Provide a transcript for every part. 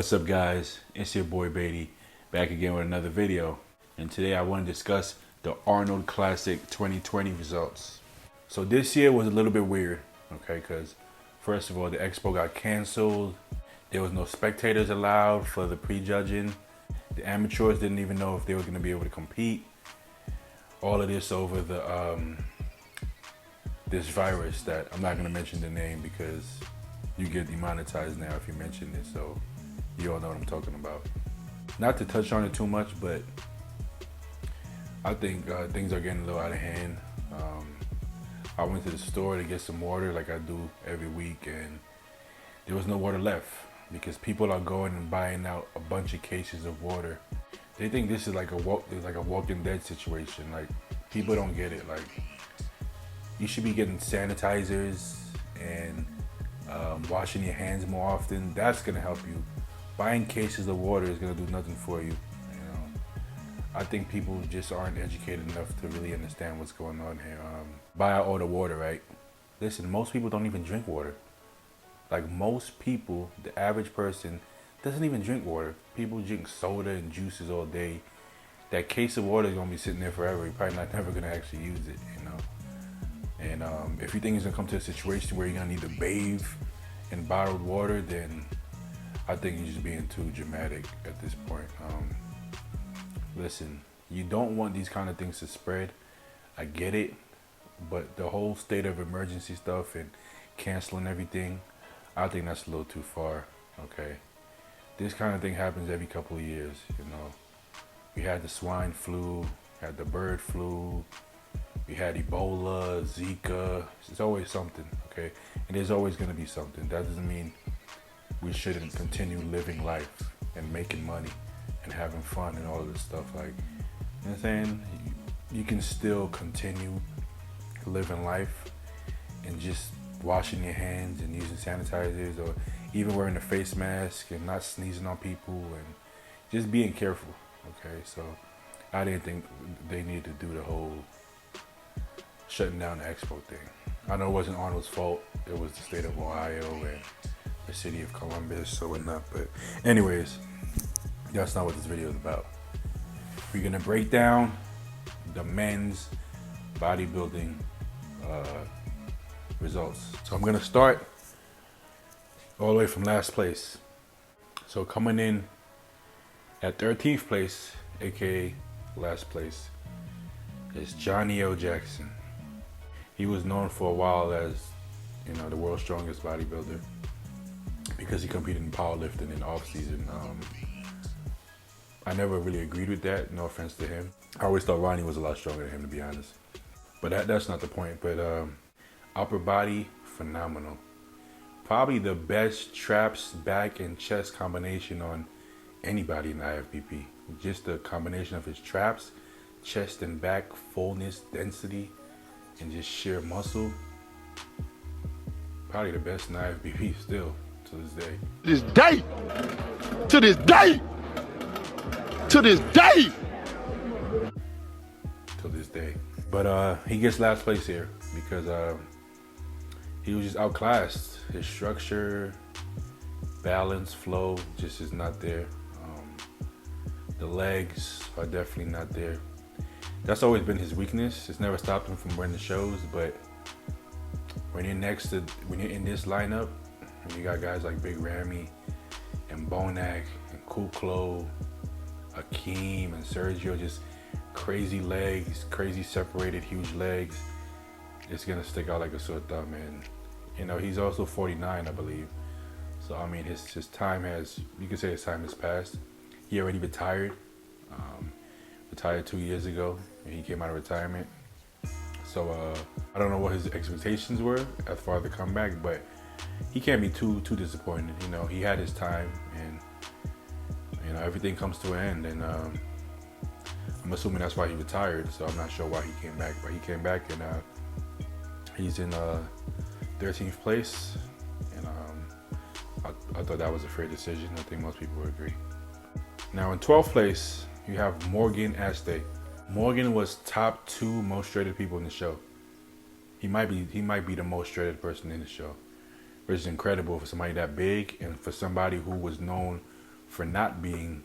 What's up, guys? It's your boy Beatty, back again with another video. And today I want to discuss the Arnold Classic 2020 results. So this year was a little bit weird, okay? Because first of all, the expo got canceled. There was no spectators allowed for the prejudging. The amateurs didn't even know if they were going to be able to compete. All of this over the this virus that I'm not going to mention the name because you get demonetized now if you mention it. So you all know what I'm talking about. Not to touch on it too much, but I think things are getting a little out of hand. I went to the store to get some water like I do every week, and there was no water left because people are going and buying out a bunch of cases of water. They think this is like a Walking Dead situation. Like, people don't get it. Like, you should be getting sanitizers and washing your hands more often. That's gonna help you. Buying cases of water is gonna do nothing for you. You know, I think people just aren't educated enough to really understand what's going on here. Buy out all the water, right? Listen, most people don't even drink water. Like, most people, the average person doesn't even drink water. People drink soda and juices all day. That case of water is gonna be sitting there forever. You're probably never gonna actually use it, you know. And if you think it's gonna come to a situation where you're gonna need to bathe in bottled water, then I think you're just being too dramatic at this point. Listen, you don't want these kind of things to spread. I get it, but the whole state of emergency stuff and canceling everything, I think that's a little too far, okay? This kind of thing happens every couple of years, you know. We had the swine flu, had the bird flu, we had Ebola, Zika. It's always something, okay? And there's always gonna be something. That doesn't mean we shouldn't continue living life and making money and having fun and all of this stuff. Like, you know what I'm saying? You can still continue living life and just washing your hands and using sanitizers, or even wearing a face mask and not sneezing on people and just being careful, okay? So I didn't think they needed to do the whole shutting down the expo thing. I know it wasn't Arnold's fault. It was the state of Ohio and the city of Columbus or whatnot. But anyways, that's not what this video is about. We're gonna break down the men's bodybuilding results. So I'm gonna start all the way from last place. So coming in at 13th place, aka last place, is Johnny O. Jackson. He was known for a while as, you know, the world's strongest bodybuilder because he competed in powerlifting in off season. I never really agreed with that, no offense to him. I always thought Ronnie was a lot stronger than him, to be honest. But that's not the point. But upper body, phenomenal. Probably the best traps, back, and chest combination on anybody in IFBB. Just the combination of his traps, chest and back, fullness, density, and just sheer muscle. Probably the best in IFBB still to this day. This day, to this day, to this day, to this day. But he gets last place here because he was just outclassed. His structure, balance, flow just is not there. The legs are definitely not there. That's always been his weakness. It's never stopped him from winning shows, but when you're in this lineup, and you got guys like Big Ramy and Zbornak and Kuklo, Akeem and Sergio, just crazy legs, crazy separated, huge legs, it's gonna stick out like a sore thumb. And you know, he's also 49, I believe. So I mean, his time has, you can say his time has passed. He already retired. Retired 2 years ago, and he came out of retirement. So I don't know what his expectations were as far as the comeback, but he can't be too disappointed. You know, he had his time, and you know, everything comes to an end. And I'm assuming that's why he retired. So I'm not sure why he came back, but he came back, and he's in 13th place. And I thought that was a fair decision. I think most people would agree. Now in 12th place, you have Morgan Aste. Morgan was top 2 most shredded people in the show. He might be the most shredded person in the show, which is incredible for somebody that big and for somebody who was known for not being,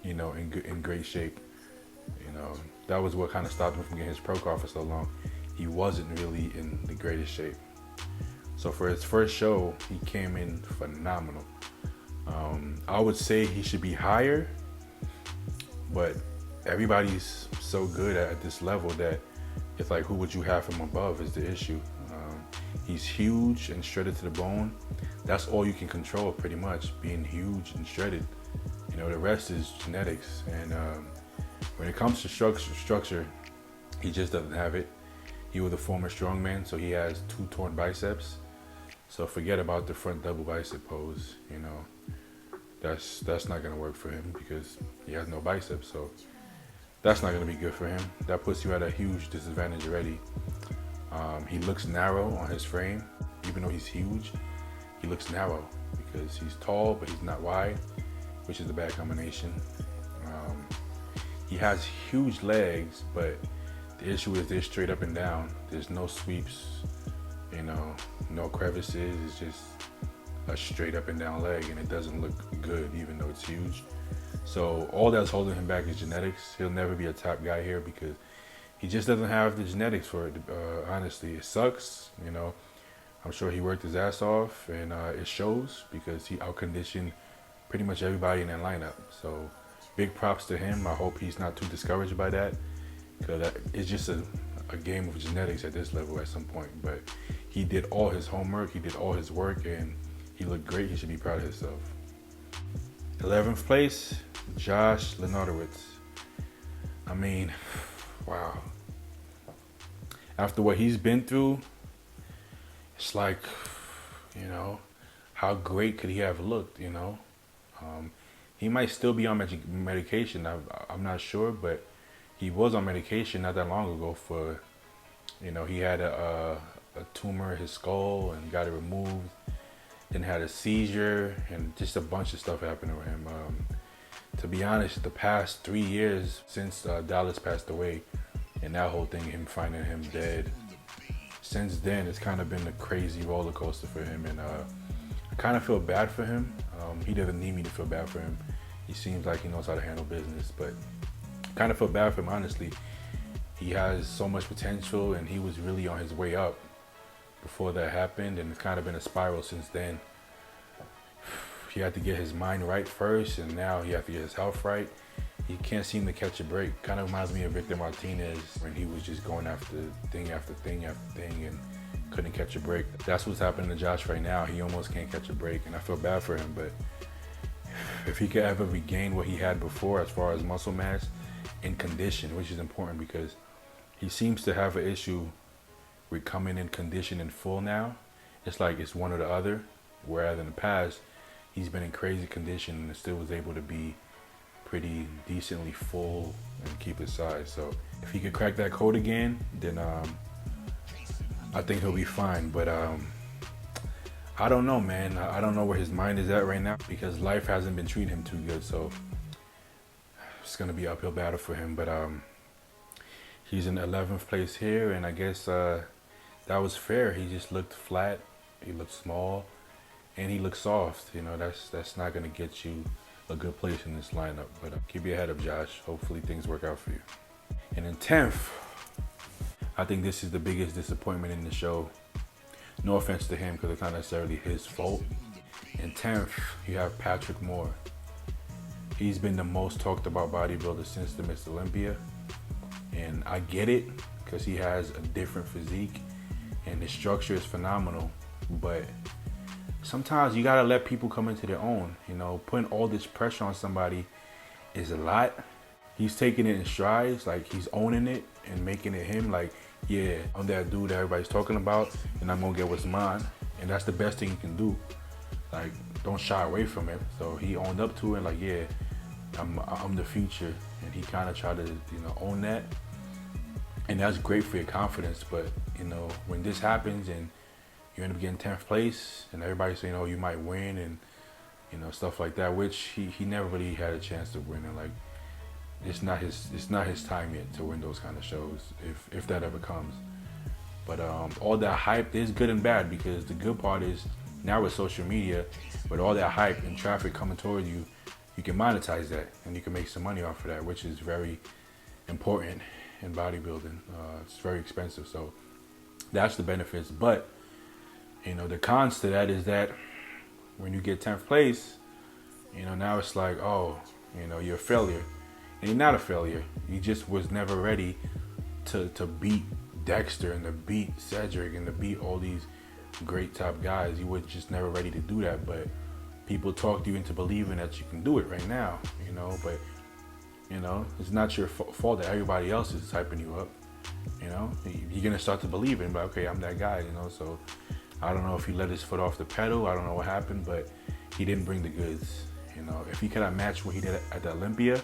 in great shape. That was what kind of stopped him from getting his pro card for so long. He wasn't really in the greatest shape. So for his first show, he came in phenomenal. I would say he should be higher, but everybody's so good at this level that it's like, who would you have him above is the issue. He's huge and shredded to the bone. That's all you can control, pretty much, being huge and shredded. The rest is genetics. And when it comes to structure, he just doesn't have it. He was a former strongman, so he has 2 torn biceps. So forget about the front double bicep pose. That's not gonna work for him because he has no biceps. So that's not gonna be good for him. That puts you at a huge disadvantage already. He looks narrow on his frame, even though he's huge. He looks narrow because he's tall, but he's not wide, which is a bad combination. He has huge legs, but the issue is they're straight up and down. There's no sweeps, no crevices. It's just a straight up and down leg, and it doesn't look good, even though it's huge. So all that's holding him back is genetics. He'll never be a top guy here because he just doesn't have the genetics for it. Honestly, it sucks. I'm sure he worked his ass off, and it shows because he outconditioned pretty much everybody in that lineup. So big props to him. I hope he's not too discouraged by that, because it's just a game of genetics at this level at some point. But he did all his homework, he did all his work, and he looked great. He should be proud of himself. 11th place, Josh Lenardowitz. I mean, wow. After what he's been through, it's like, how great could he have looked, He might still be on medication. I'm not sure, but he was on medication not that long ago for, he had a tumor in his skull and got it removed, then had a seizure, and just a bunch of stuff happened to him. To be honest, the past 3 years since Dallas passed away, and that whole thing, him finding him dead, since then it's kind of been a crazy roller coaster for him, and I kind of feel bad for him. He doesn't need me to feel bad for him. He seems like he knows how to handle business, but I kind of feel bad for him, honestly. He has so much potential, and he was really on his way up before that happened, and it's kind of been a spiral since then. He had to get his mind right first, and now he has to get his health right. He can't seem to catch a break. Kind of reminds me of Victor Martinez when he was just going after thing after thing after thing and couldn't catch a break. That's what's happening to Josh right now. He almost can't catch a break, and I feel bad for him. But if he could ever regain what he had before as far as muscle mass and condition, which is important because he seems to have an issue with coming in condition in full now. It's like it's one or the other, whereas in the past, he's been in crazy condition and still was able to be pretty decently full and keep his size. So if he could crack that code again, then I think he'll be fine. But I don't know, man. I don't know where his mind is at right now because life hasn't been treating him too good. So it's gonna be an uphill battle for him. But he's in 11th place here, and I guess that was fair. He just looked flat. He looked small, and he looked soft. That's not gonna get you a good place in this lineup. But keep your head up, Josh. Hopefully things work out for you. And in 10th, I think this is the biggest disappointment in the show. No offense to him, because it's not necessarily his fault. In 10th, you have Patrick Moore. He's been the most talked about bodybuilder since the Miss Olympia. And I get it, because he has a different physique, and his structure is phenomenal. But sometimes you gotta let people come into their own. Putting all this pressure on somebody is a lot. He's taking it in strides, like he's owning it and making it him. Like, yeah, I'm that dude that everybody's talking about, and I'm gonna get what's mine. And that's the best thing you can do. Like, don't shy away from it. So he owned up to it, like, yeah, I'm the future, and he kind of tried to own that. And that's great for your confidence. But when this happens and you end up getting 10th place, and everybody's saying, "Oh, you might win," and stuff like that, which he never really had a chance to win. And like, it's not his time yet to win those kind of shows, if that ever comes. But all that hype, there's good and bad, because the good part is now with social media, with all that hype and traffic coming toward you, you can monetize that and you can make some money off of that, which is very important in bodybuilding. It's very expensive, so that's the benefits. But you know, the cons to that is that when you get 10th place, you know, now it's like, oh, you know, you're a failure. And you're not a failure. You just was never ready to beat Dexter and to beat Cedric and to beat all these great top guys. You were just never ready to do that. But people talked you into believing that you can do it right now, you know. But, you know, it's not your fault that everybody else is hyping you up. You know, you're going to start to believe it. But, okay, I'm that guy, you know. So I don't know if he let his foot off the pedal. I don't know what happened, but he didn't bring the goods. You know, if he could have matched what he did at the Olympia,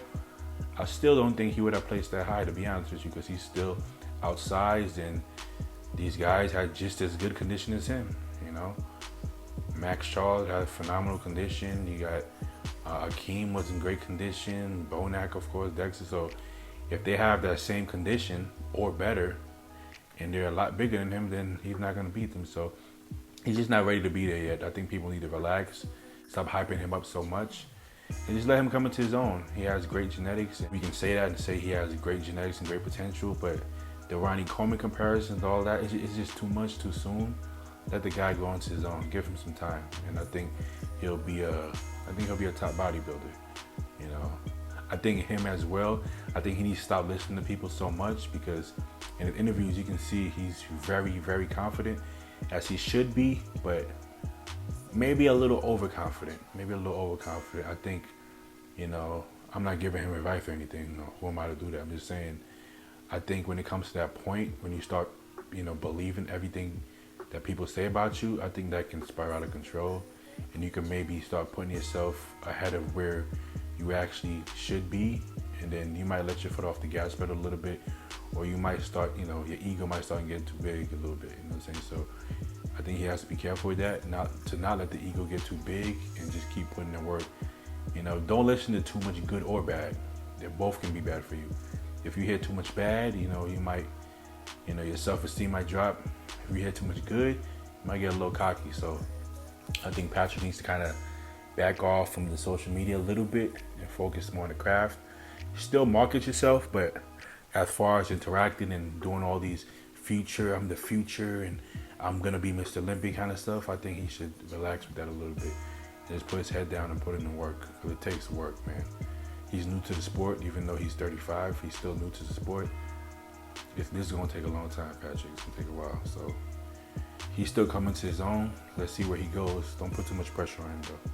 I still don't think he would have placed that high, to be honest with you, because he's still outsized and these guys had just as good condition as him, you know. Max Charles had phenomenal condition. You got Akeem was in great condition. Zbornak, of course, Dexter. So if they have that same condition or better and they're a lot bigger than him, then he's not going to beat them. So he's just not ready to be there yet. I think people need to relax, stop hyping him up so much, and just let him come into his own. He has great genetics. We can say that and say he has great genetics and great potential, but the Ronnie Coleman comparisons, all that, it's just too much too soon. Let the guy go into his own. Give him some time, and I think he'll be a top bodybuilder. You know, I think him as well. I think he needs to stop listening to people so much, because in his interviews you can see he's very, very confident, as he should be, but maybe a little overconfident. I think, you know, I'm not giving him advice or anything. No, who am I to do that? I'm just saying, I think when it comes to that point, when you start, you know, believing everything that people say about you, I think that can spiral out of control, and you can maybe start putting yourself ahead of where you actually should be, and then you might let your foot off the gas pedal a little bit, or you might start, you know, your ego might start getting too big a little bit, you know what I'm saying? So I think he has to be careful with that, not let the ego get too big, and just keep putting in work. You know, don't listen to too much good or bad. They both can be bad for you. If you hear too much bad, you know, you might, you know, your self-esteem might drop. If you hear too much good, you might get a little cocky. So I think Patrick needs to kind of back off from the social media a little bit and focus more on the craft. Still market yourself, but as far as interacting and doing all these I'm the future and I'm gonna be Mr. Olympic kind of stuff, I think he should relax with that a little bit. Just put his head down and put in the work, because it takes work, man. He's new to the sport. Even though he's 35, he's still new to the sport. This is gonna take a long time, Patrick. It's gonna take a while. So he's still coming to his own. Let's see where he goes. Don't put too much pressure on him, though.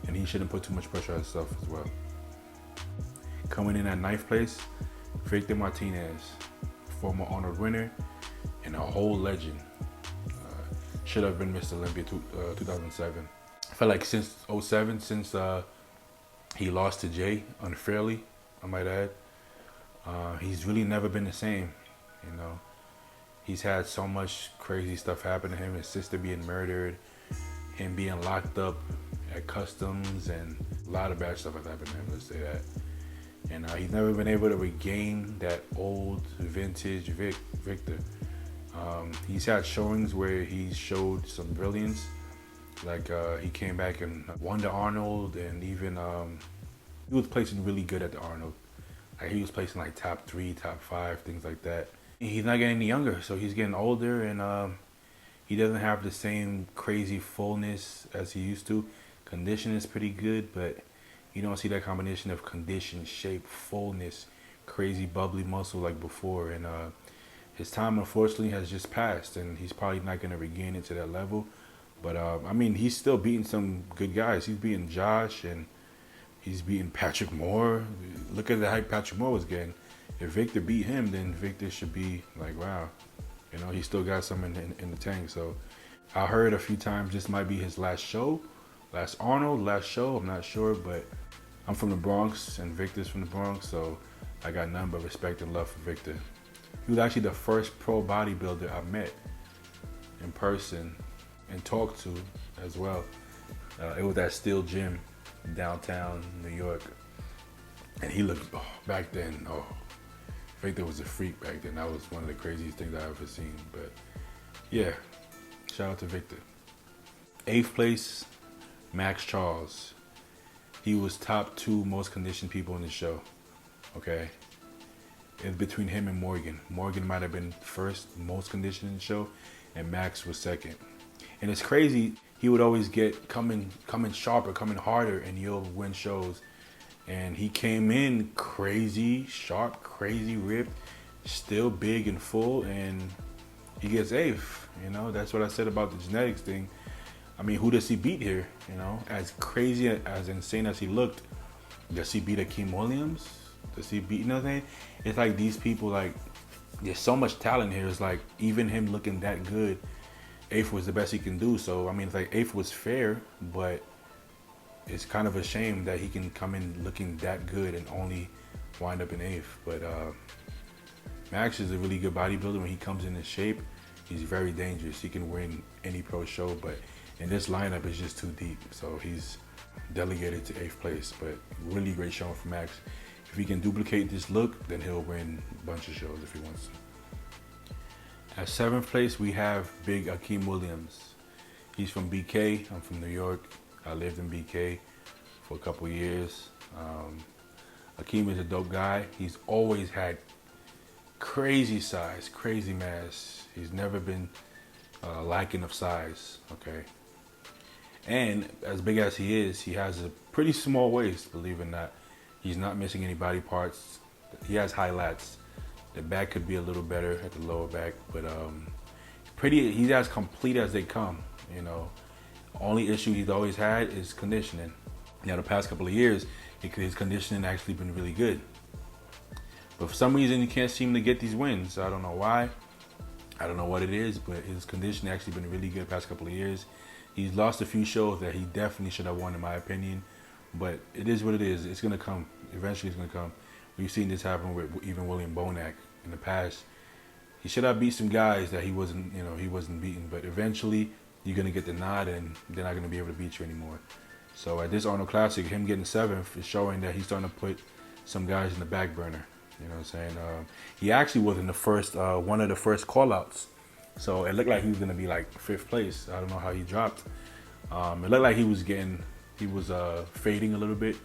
And he shouldn't put too much pressure on himself as well. Coming in at 9th place, Victor Martinez, former Arnold winner and a whole legend. Should have been Mr. Olympia 2007. I feel like since 07, since he lost to Jay unfairly, I might add, he's really never been the same. You know, he's had so much crazy stuff happen to him. His sister being murdered, him being locked up at customs, and a lot of bad stuff has happened to him, let's say that. And he's never been able to regain that old vintage Victor. He's had showings where he showed some brilliance. Like he came back and won the Arnold, and even he was placing really good at the Arnold. Like he was placing like top 3, top 5, things like that. He's not getting any younger, so he's getting older, and he doesn't have the same crazy fullness as he used to. Condition is pretty good, but you don't see that combination of condition, shape, fullness, crazy bubbly muscle like before. And his time, unfortunately, has just passed, and he's probably not going to regain it to that level. But, I mean, he's still beating some good guys. He's beating Josh, and he's beating Patrick Moore. Look at the hype Patrick Moore was getting. If Victor beat him, then Victor should be like, wow. You know, he still got some in the tank. So I heard a few times this might be his last show. Last Arnold, last show. I'm not sure, but I'm from the Bronx, and Victor's from the Bronx, so I got nothing but respect and love for Victor. He was actually the first pro bodybuilder I met in person and talked to as well. It was at Steel Gym in downtown New York. And he looked, back then, Victor was a freak back then. That was one of the craziest things I've ever seen. But yeah, shout out to Victor. 8th place, Max Charles. he was top 2 most conditioned people in the show. Okay, it's between him and Morgan. Morgan might have been first most conditioned in the show, and Max was second. And it's crazy. He would always get coming sharper, coming harder, and he'll win shows. And he came in crazy sharp, crazy ripped, still big and full, and he gets eighth. You know, that's what I said about the genetics thing. I mean, who does he beat here? You know, as crazy, as insane as he looked, does he beat Akeem Williams? Does he beat nothing? It's like these people, like, there's so much talent here. It's like even him looking that good, eighth was the best he can do. So I mean, it's like eighth was fair, but it's kind of a shame that he can come in looking that good and only wind up in eighth. But Max is a really good bodybuilder. When he comes in shape, he's very dangerous. He can win any pro show, but in this lineup, it's just too deep. So he's delegated to eighth place, but really great showing for Max. If he can duplicate this look, then he'll win a bunch of shows if he wants to. At seventh place, we have Big Akeem Williams. He's from BK. I'm from New York. I lived in BK for a couple years. Akeem is a dope guy. He's always had crazy size, crazy mass. He's never been lacking of size, okay? And as big as he is, he has a pretty small waist, believe it or not. He's not missing any body parts. He has high lats. The back could be a little better at the lower back, but he's as complete as they come, you know. Only issue he's always had is conditioning. Now, the past couple of years, his conditioning actually been really good. But for some reason, he can't seem to get these wins. I don't know why. I don't know what it is, but his conditioning actually been really good the past couple of years. He's lost a few shows that he definitely should have won, in my opinion. But it is what it is. It's going to come. Eventually, it's going to come. We've seen this happen with even William Zbornak in the past. He should have beat some guys that he wasn't beating. But eventually, you're going to get the nod, and they're not going to be able to beat you anymore. So at this Arnold Classic, him getting seventh is showing that he's starting to put some guys in the back burner. You know what I'm saying? He actually was in the first, one of the first call-outs. So it looked like he was going to be like fifth place. I don't know how he dropped. It looked like he was fading a little bit.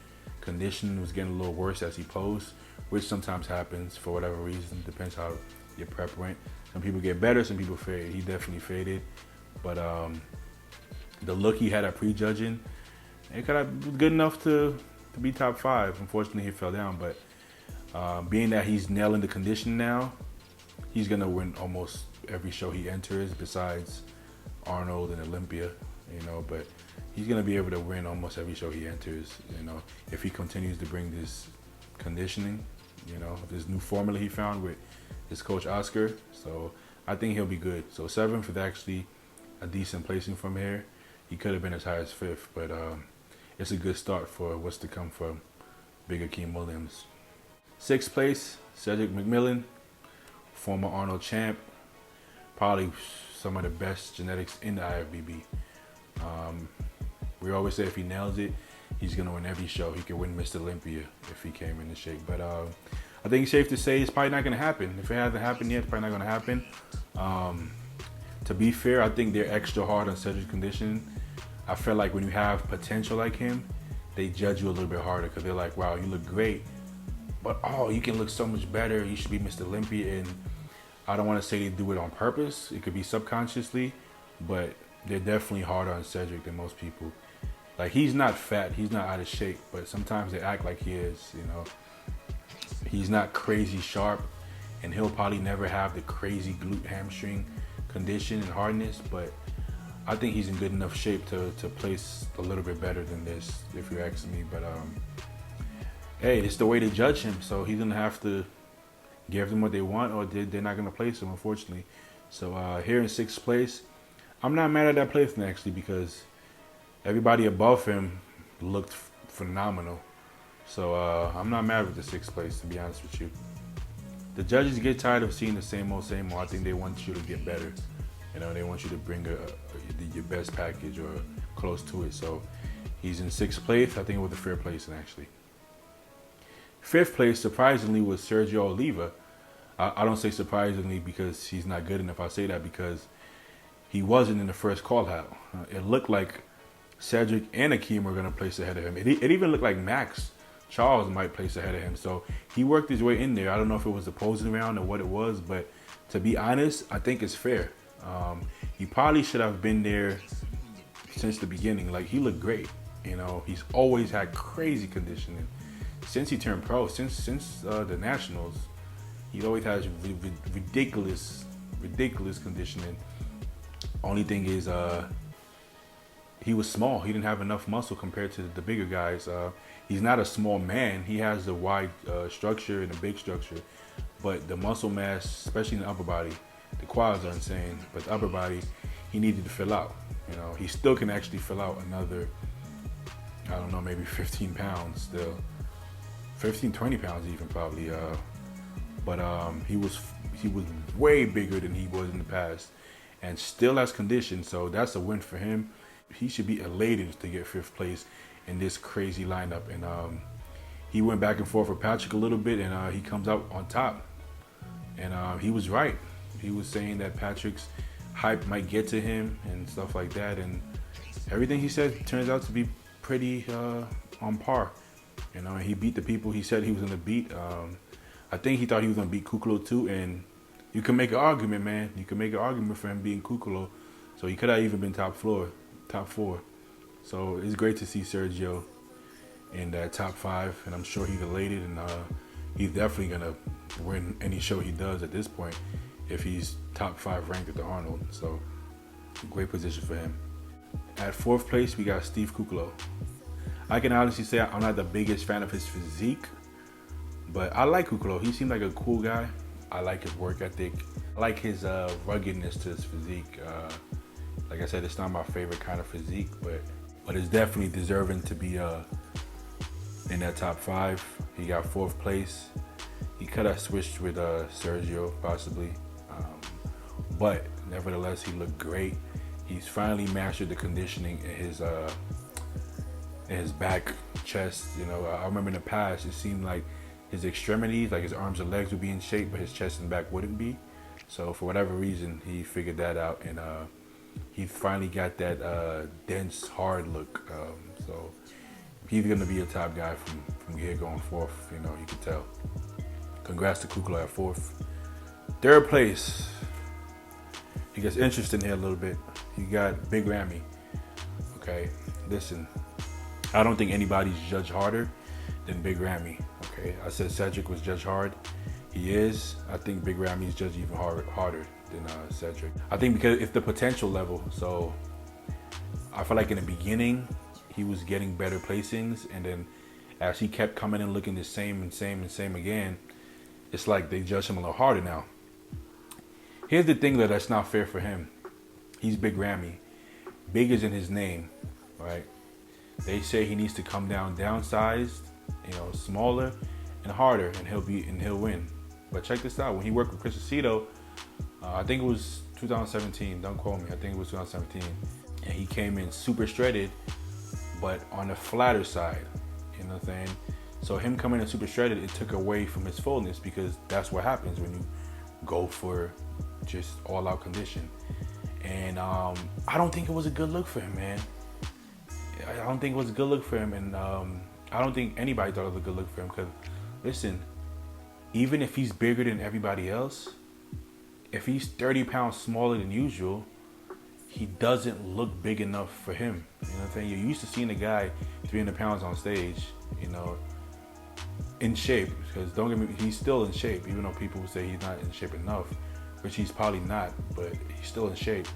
Conditioning was getting a little worse as he posed, which sometimes happens for whatever reason. Depends how your prep went. Some people get better, some people fade. He definitely faded. But the look he had at prejudging, it could have been good enough to be top 5. Unfortunately, he fell down. But being that he's nailing the condition now, he's going to win almost every show he enters besides Arnold and Olympia, you know. But he's going to be able to win almost every show he enters, you know, if he continues to bring this conditioning, you know, this new formula he found with his coach Oscar. So I think he'll be good. So 7th is actually a decent placing from here. He could have been as high as 5th, but it's a good start for what's to come from Big Akeem Williams. 6th place, Cedric Macmillan, former Arnold champ, probably some of the best genetics in the IFBB. We always say if he nails it, he's going to win every show. He could win Mr. Olympia if he came in the shape. But I think it's safe to say it's probably not going to happen. If it hasn't happened yet, it's probably not going to happen. To be fair, I think they're extra hard on Cedric's conditioning. I feel like when you have potential like him, they judge you a little bit harder because they're like, wow, you look great, but oh, you can look so much better. You should be Mr. Olympia. And I don't want to say they do it on purpose. It could be subconsciously, but they're definitely harder on Cedric than most people. Like, he's not fat, he's not out of shape, but sometimes they act like he is, you know. He's not crazy sharp, and he'll probably never have the crazy glute hamstring condition and hardness, but I think he's in good enough shape to place a little bit better than this, if you're asking me. But hey, it's the way they judge him, so he's gonna have to give them what they want, or they're not gonna place him, unfortunately. So here in 6th place, I'm not mad at that placement actually, because everybody above him looked phenomenal. So I'm not mad with the 6th place, to be honest with you. The judges get tired of seeing the same old, same old. I think they want you to get better. You know, they want you to bring your best package or close to it. So he's in 6th place. I think it was a fair placing actually. 5th place, surprisingly, was Sergio Oliva. I don't say surprisingly because he's not good enough. I say that because he wasn't in the first call out. It looked like Cedric and Akeem are going to place ahead of him. It even looked like Max Charles might place ahead of him. So he worked his way in there. I don't know if it was the posing round or what it was, but to be honest, I think it's fair. He probably should have been there since the beginning. Like, he looked great. You know, he's always had crazy conditioning. Since he turned pro, since the Nationals, he's always had ridiculous conditioning. Only thing is, he was small. He didn't have enough muscle compared to the bigger guys. He's not a small man. He has the wide structure and the big structure, but the muscle mass, especially in the upper body, the quads are insane. But the upper body, he needed to fill out. You know, he still can actually fill out another, I don't know, maybe 15 pounds still. 15, 20 pounds even probably. But he was way bigger than he was in the past, and still has condition. So that's a win for him. He should be elated to get 5th place in this crazy lineup. And he went back and forth with Patrick a little bit, and he comes out on top. And he was right. He was saying that Patrick's hype might get to him and stuff like that. And everything he said turns out to be pretty on par. You know, and he beat the people he said he was going to beat. I think he thought he was going to beat Kuklo too. And you can make an argument, man. You can make an argument for him being Kuklo. So he could have even been top 4. So it's great to see Sergio in that top 5. And I'm sure he's elated. And he's definitely going to win any show he does at this point if he's top 5 ranked at the Arnold. So great position for him. At 4th place, we got Steve Kuklo. I can honestly say I'm not the biggest fan of his physique, but I like Kuklo. He seemed like a cool guy. I like his work ethic. I like his ruggedness to his physique. Like I said, it's not my favorite kind of physique, but it's definitely deserving to be in that top 5. He got 4th place. He could have switched with Sergio possibly, but nevertheless, he looked great. He's finally mastered the conditioning in his back, chest. You know, I remember in the past, it seemed like his extremities, like his arms and legs would be in shape, but his chest and back wouldn't be. So for whatever reason, he figured that out, and he finally got that dense, hard look. So he's gonna be a top guy from here going forth. You know, you can tell. Congrats to Kuklo at 4th. 3rd place. It gets interesting here a little bit. You got Big Ramy. Okay, listen. I don't think anybody's judged harder than Big Ramy. Okay, I said Cedric was judged hard. He is. I think Big Ramy's judged even harder than Cedric. I think because it's the potential level. So I feel like in the beginning he was getting better placings, and then as he kept coming in looking the same again, it's like they judge him a little harder now. Here's the thing that's not fair for him. He's Big Ramy. Big is in his name, right? They say he needs to come down downsized, you know, smaller and harder, and he'll win. But check this out. When he worked with Chris Aceto, I think it was 2017. Don't quote me. I think it was 2017. And he came in super shredded, but on the flatter side. You know what I'm saying? So him coming in super shredded, it took away from his fullness, because that's what happens when you go for just all-out condition. And I don't think it was a good look for him, man. I don't think it was a good look for him, and I don't think anybody thought it was a good look for him. Because, listen, even if he's bigger than everybody else, if he's 30 pounds smaller than usual, he doesn't look big enough for him. You know what I'm saying? You're used to seeing a guy 300 pounds on stage, you know, in shape. Because don't get me, he's still in shape, even though people would say he's not in shape enough, which he's probably not, but he's still in shape.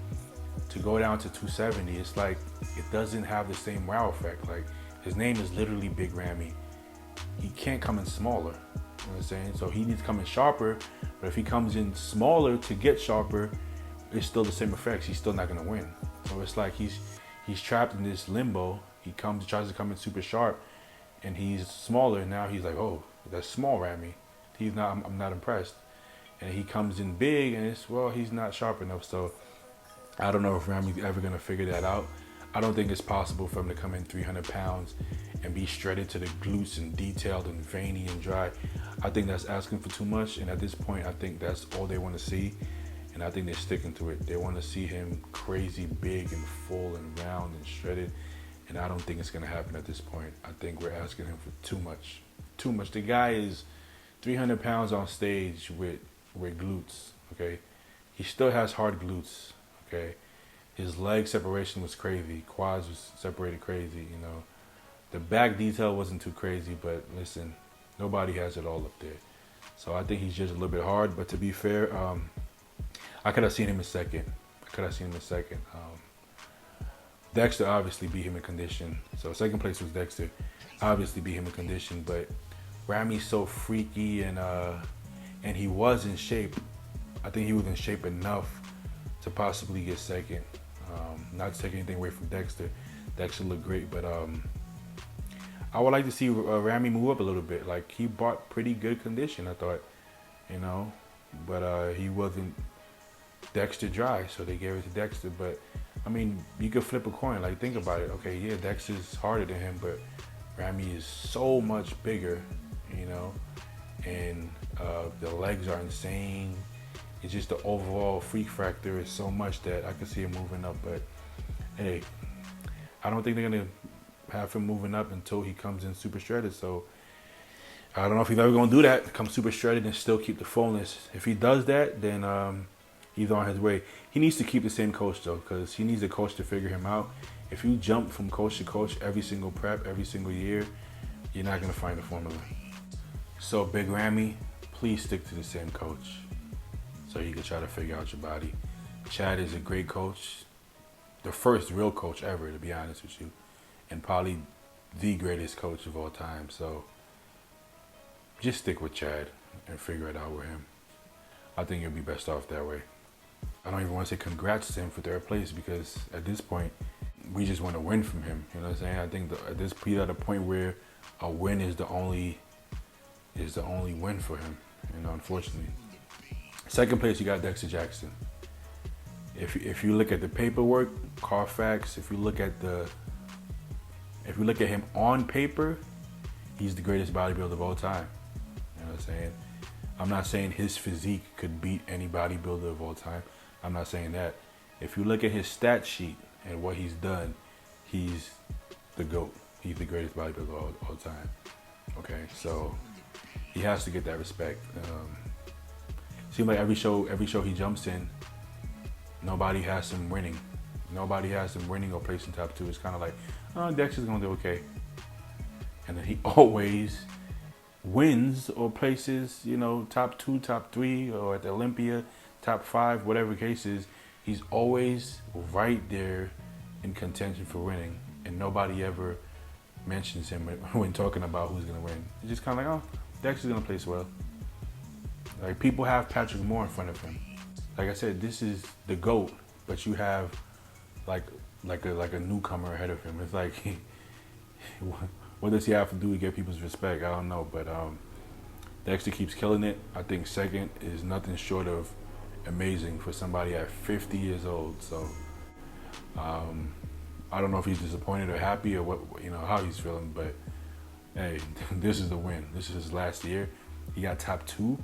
To go down to 270, it's like it doesn't have the same wow effect. Like, his name is literally Big Ramy. He can't come in smaller. You know what I'm saying? So he needs to come in sharper, but if he comes in smaller to get sharper, it's still the same effects. He's still not gonna win. So it's like he's trapped in this limbo. He tries to come in super sharp, and he's smaller. And now he's like, oh, that's small Ramy. I'm not impressed. And he comes in big, and he's not sharp enough. So I don't know if Ramy's ever gonna figure that out. I don't think it's possible for him to come in 300 pounds and be shredded to the glutes and detailed and veiny and dry. I think that's asking for too much, and at this point, I think that's all they want to see, and I think they're sticking to it. They want to see him crazy big and full and round and shredded, and I don't think it's gonna happen at this point. I think we're asking him for too much, too much. The guy is 300 pounds on stage with glutes. Okay, he still has hard glutes. Okay, his leg separation was crazy. Quads was separated crazy. You know, the back detail wasn't too crazy, but listen, nobody has it all up there. So I think he's just a little bit hard. But to be fair, I could have seen him in second. Dexter obviously beat him in condition. So second place was Dexter. Obviously beat him in condition, but Ramy's so freaky and he was in shape. I think he was in shape enough to possibly get second. Not to take anything away from Dexter. Dexter looked great, but I would like to see Ramy move up a little bit. Like, he brought pretty good condition, I thought, you know, but he wasn't Dexter dry, so they gave it to Dexter. But I mean, you could flip a coin. Like, think about it. Okay, yeah, Dexter's harder than him, but Ramy is so much bigger, you know, and the legs are insane. It's just the overall freak factor is so much that I could see him moving up. But hey, I don't think they're gonna have him moving up until he comes in super shredded. So I don't know if he's ever gonna do that, come super shredded and still keep the fullness. If he does that, then he's on his way. He needs to keep the same coach though, because he needs a coach to figure him out. If you jump from coach to coach every single prep, every single year, you're not gonna find the formula. So Big Ramy, please stick to the same coach so you can try to figure out your body. Chad is a great coach, the first real coach ever, to be honest with you, and probably the greatest coach of all time. So just stick with Chad and figure it out with him. I think you'll be best off that way. I don't even want to say congrats to him for third place, because at this point, we just want to win from him. You know what I'm saying? I think he's at a point where a win is the only win for him. You know, unfortunately. Second place, you got Dexter Jackson. If you look at the paperwork, Carfax, if you look at him on paper, he's the greatest bodybuilder of all time. You know what I'm saying? I'm not saying his physique could beat any bodybuilder of all time. I'm not saying that. If you look at his stat sheet and what he's done, he's the GOAT. He's the greatest bodybuilder of all time. Okay, so he has to get that respect. Seems like every show he jumps in, nobody has him winning. Nobody has him winning or placing top 2. It's kind of like, oh, Dexter's gonna do okay. And then he always wins or places, you know, top 2, top 3, or at the Olympia, top 5, whatever the case is. He's always right there in contention for winning, and nobody ever mentions him when talking about who's gonna win. It's just kind of like, oh, Dexter's gonna place well. Like, people have Patrick Moore in front of him. Like I said, this is the GOAT, but you have like a newcomer ahead of him. It's like, what does he have to do to get people's respect? I don't know, but Dexter keeps killing it. I think second is nothing short of amazing for somebody at 50 years old. So I don't know if he's disappointed or happy or what, you know, how he's feeling, but hey, this is the win. This is his last year. He got top 2.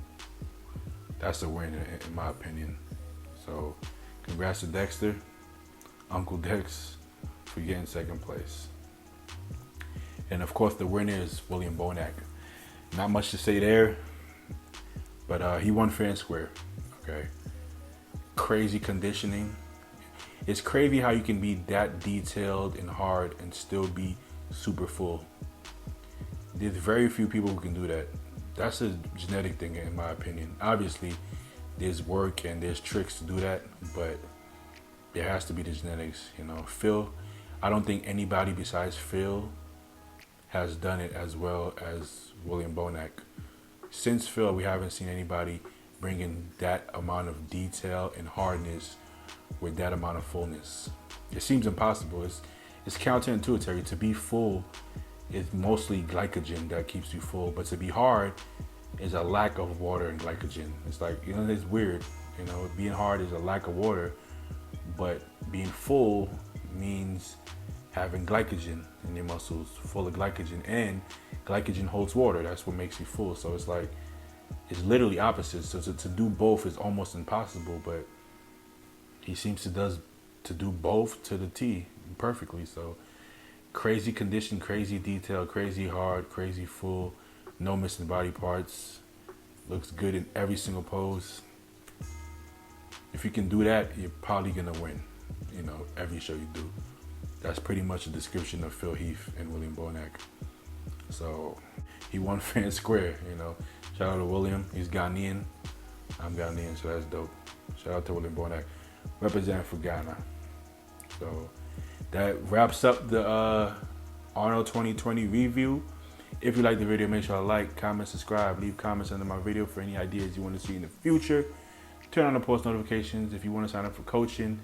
That's a win in my opinion. So congrats to Dexter, Uncle Dex, for getting second place. And of course the winner is William Zbornak. Not much to say there, but he won fair and square. Okay. Crazy conditioning. It's crazy how you can be that detailed and hard and still be super full. There's very few people who can do that. That's a genetic thing in my opinion. Obviously, there's work and there's tricks to do that, but there has to be the genetics, you know. Phil, I don't think anybody besides Phil has done it as well as William Zbornak. Since Phil, we haven't seen anybody bring in that amount of detail and hardness with that amount of fullness. It seems impossible. It's counterintuitive. To be full is mostly glycogen that keeps you full, but to be hard is a lack of water and glycogen. It's like, you know, it's weird. You know, being hard is a lack of water, but being full means having glycogen in your muscles, full of glycogen, and glycogen holds water. That's what makes you full. So it's like, it's literally opposite. So to do both is almost impossible, but he seems to do both to the T perfectly. So Crazy condition, crazy detail, crazy hard, crazy full, no missing body parts. Looks good in every single pose. If you can do that, you're probably gonna win, you know, every show you do. That's pretty much a description of Phil Heath and William Zbornak. So he won fair and square, you know. Shout out to William, he's Ghanaian. I'm Ghanaian, so that's dope. Shout out to William Zbornak, representing for Ghana. So that wraps up the Arnold 2020 review. If you like the video, make sure to like, comment, subscribe, leave comments under my video for any ideas you want to see in the future. Turn on the post notifications. If you want to sign up for coaching,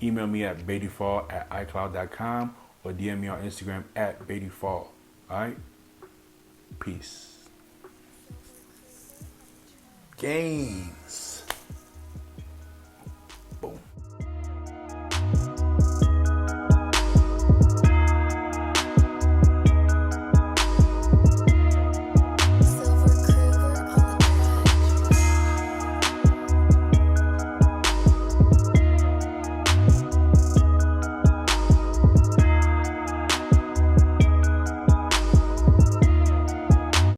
email me at badyfall@icloud.com or DM me on Instagram at badyfall. Alright? Peace. Gains.